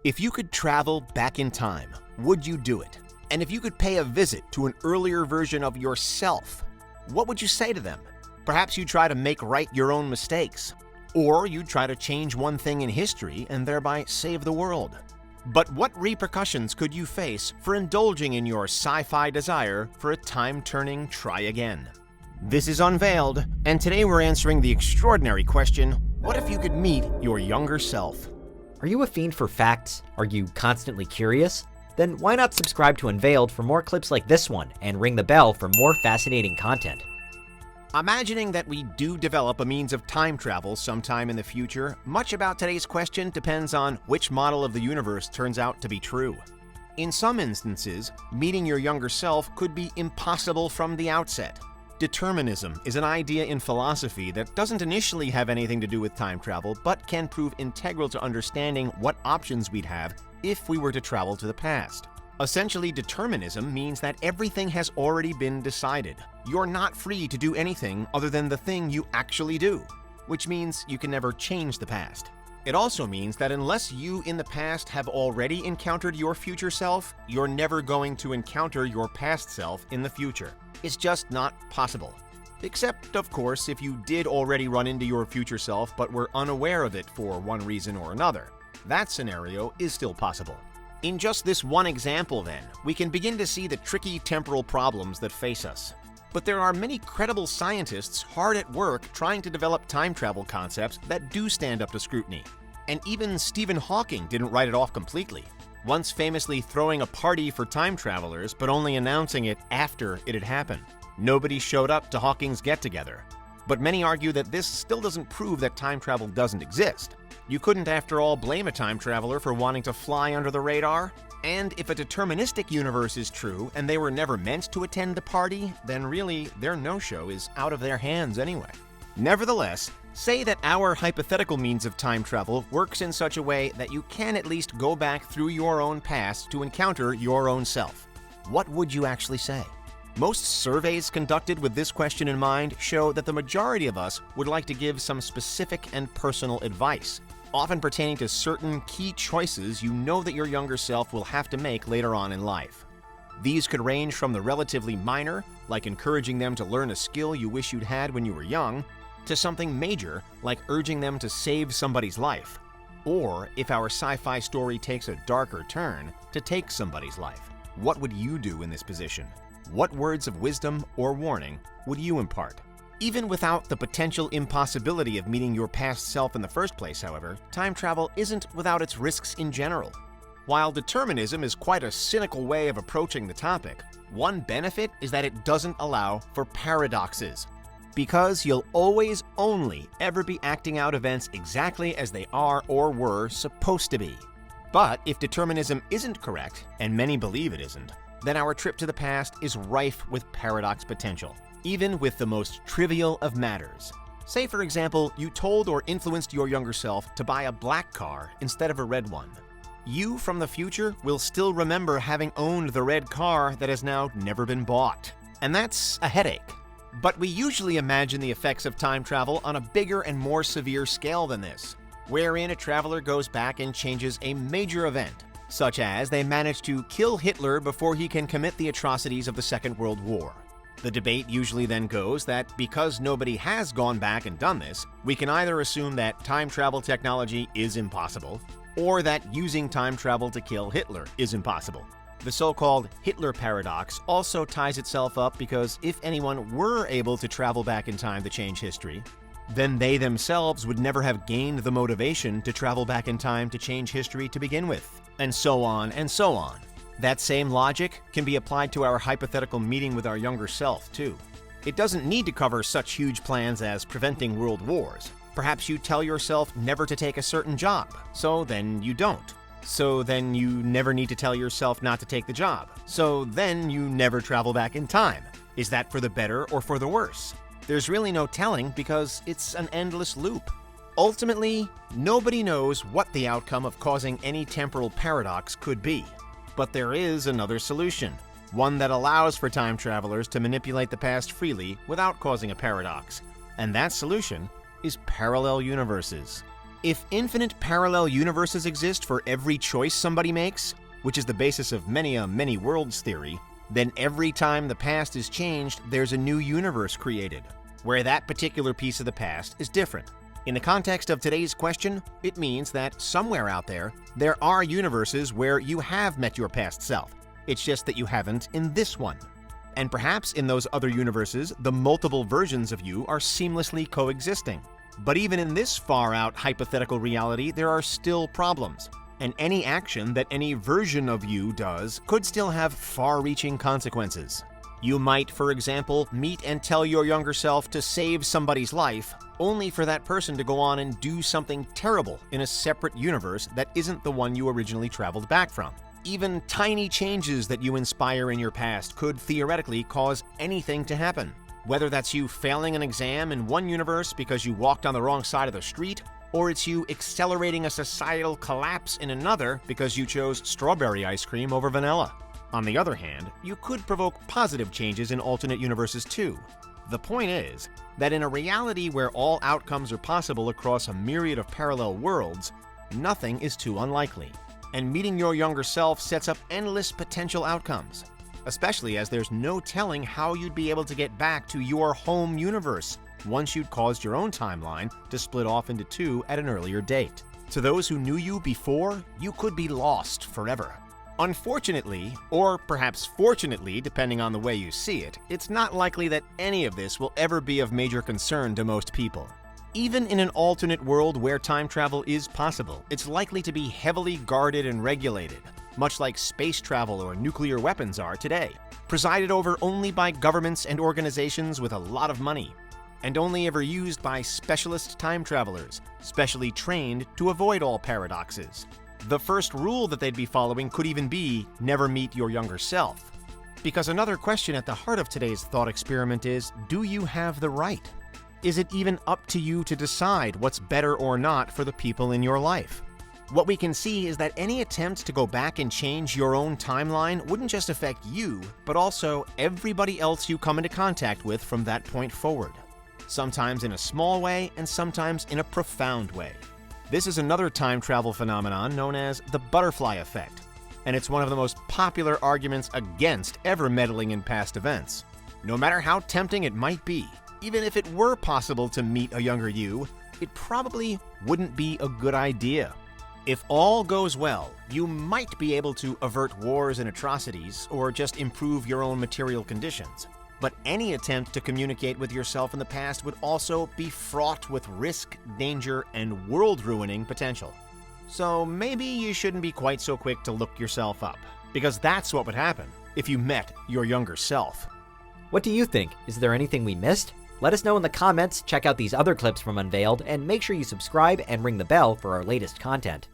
If you could travel back in time, would you do it? And if you could pay a visit to an earlier version of yourself, what would you say to them? Perhaps you'd try to make right your own mistakes. Or you'd try to change one thing in history and thereby save the world. But what repercussions could you face for indulging in your sci-fi desire for a time-turning try again? This is Unveiled, and today we're answering the extraordinary question, what if you could meet your younger self? Are you a fiend for facts? Are you constantly curious? Then why not subscribe to Unveiled for more clips like this one and ring the bell for more fascinating content? Imagining that we do develop a means of time travel sometime in the future, much about today's question depends on which model of the universe turns out to be true. In some instances, meeting your younger self could be impossible from the outset. Determinism is an idea in philosophy that doesn't initially have anything to do with time travel, but can prove integral to understanding what options we'd have if we were to travel to the past. Essentially, determinism means that everything has already been decided. You're not free to do anything other than the thing you actually do, which means you can never change the past. It also means that unless you in the past have already encountered your future self, you're never going to encounter your past self in the future. It's just not possible. Except, of course, if you did already run into your future self but were unaware of it for one reason or another. That scenario is still possible. In just this one example, then, we can begin to see the tricky temporal problems that face us. But there are many credible scientists hard at work trying to develop time travel concepts that do stand up to scrutiny. And even Stephen Hawking didn't write it off completely, once famously throwing a party for time travelers but only announcing it after it had happened. Nobody showed up to Hawking's get-together. But many argue that this still doesn't prove that time travel doesn't exist. You couldn't, after all, blame a time traveler for wanting to fly under the radar. And if a deterministic universe is true and they were never meant to attend the party, then really their no-show is out of their hands anyway. Nevertheless, say that our hypothetical means of time travel works in such a way that you can at least go back through your own past to encounter your own self. What would you actually say? Most surveys conducted with this question in mind show that the majority of us would like to give some specific and personal advice, often pertaining to certain key choices you know that your younger self will have to make later on in life. These could range from the relatively minor, like encouraging them to learn a skill you wish you'd had when you were young, to something major, like urging them to save somebody's life. Or, if our sci-fi story takes a darker turn, to take somebody's life. What would you do in this position? What words of wisdom or warning would you impart? Even without the potential impossibility of meeting your past self in the first place, however, time travel isn't without its risks in general. While determinism is quite a cynical way of approaching the topic, one benefit is that it doesn't allow for paradoxes. Because you'll always only ever be acting out events exactly as they are or were supposed to be. But if determinism isn't correct, and many believe it isn't, then our trip to the past is rife with paradox potential, even with the most trivial of matters. Say, for example, you told or influenced your younger self to buy a black car instead of a red one. You from the future will still remember having owned the red car that has now never been bought. And that's a headache. But we usually imagine the effects of time travel on a bigger and more severe scale than this, wherein a traveler goes back and changes a major event, such as they manage to kill Hitler before he can commit the atrocities of the Second World War. The debate usually then goes that because nobody has gone back and done this, we can either assume that time travel technology is impossible, or that using time travel to kill Hitler is impossible. The so-called Hitler paradox also ties itself up because if anyone were able to travel back in time to change history, then they themselves would never have gained the motivation to travel back in time to change history to begin with, and so on and so on. That same logic can be applied to our hypothetical meeting with our younger self, too. It doesn't need to cover such huge plans as preventing world wars. Perhaps you tell yourself never to take a certain job, so then you don't. So then you never need to tell yourself not to take the job. So then you never travel back in time. Is that for the better or for the worse? There's really no telling because it's an endless loop. Ultimately, nobody knows what the outcome of causing any temporal paradox could be. But there is another solution, one that allows for time travelers to manipulate the past freely without causing a paradox. And that solution is parallel universes. If infinite parallel universes exist for every choice somebody makes, which is the basis of many a many worlds theory, then every time the past is changed, there's a new universe created, where that particular piece of the past is different. In the context of today's question, it means that somewhere out there are universes where you have met your past self. It's just that you haven't in this one. And perhaps in those other universes, the multiple versions of you are seamlessly coexisting. But even in this far-out hypothetical reality, there are still problems. And any action that any version of you does could still have far-reaching consequences. You might, for example, meet and tell your younger self to save somebody's life, only for that person to go on and do something terrible in a separate universe that isn't the one you originally traveled back from. Even tiny changes that you inspire in your past could theoretically cause anything to happen. Whether that's you failing an exam in one universe because you walked on the wrong side of the street, or it's you accelerating a societal collapse in another because you chose strawberry ice cream over vanilla. On the other hand, you could provoke positive changes in alternate universes too. The point is that in a reality where all outcomes are possible across a myriad of parallel worlds, nothing is too unlikely. And meeting your younger self sets up endless potential outcomes, especially as there's no telling how you'd be able to get back to your home universe once you'd caused your own timeline to split off into two at an earlier date. To those who knew you before, you could be lost forever. Unfortunately, or perhaps fortunately, depending on the way you see it, it's not likely that any of this will ever be of major concern to most people. Even in an alternate world where time travel is possible, it's likely to be heavily guarded and regulated, much like space travel or nuclear weapons are today, presided over only by governments and organizations with a lot of money, and only ever used by specialist time travelers, specially trained to avoid all paradoxes. The first rule that they'd be following could even be, never meet your younger self. Because another question at the heart of today's thought experiment is, do you have the right? Is it even up to you to decide what's better or not for the people in your life? What we can see is that any attempt to go back and change your own timeline wouldn't just affect you, but also everybody else you come into contact with from that point forward. Sometimes in a small way and sometimes in a profound way. This is another time travel phenomenon known as the butterfly effect, and it's one of the most popular arguments against ever meddling in past events. No matter how tempting it might be, even if it were possible to meet a younger you, it probably wouldn't be a good idea. If all goes well, you might be able to avert wars and atrocities, or just improve your own material conditions. But any attempt to communicate with yourself in the past would also be fraught with risk, danger, and world-ruining potential. So maybe you shouldn't be quite so quick to look yourself up, because that's what would happen if you met your younger self. What do you think? Is there anything we missed? Let us know in the comments, check out these other clips from Unveiled, and make sure you subscribe and ring the bell for our latest content.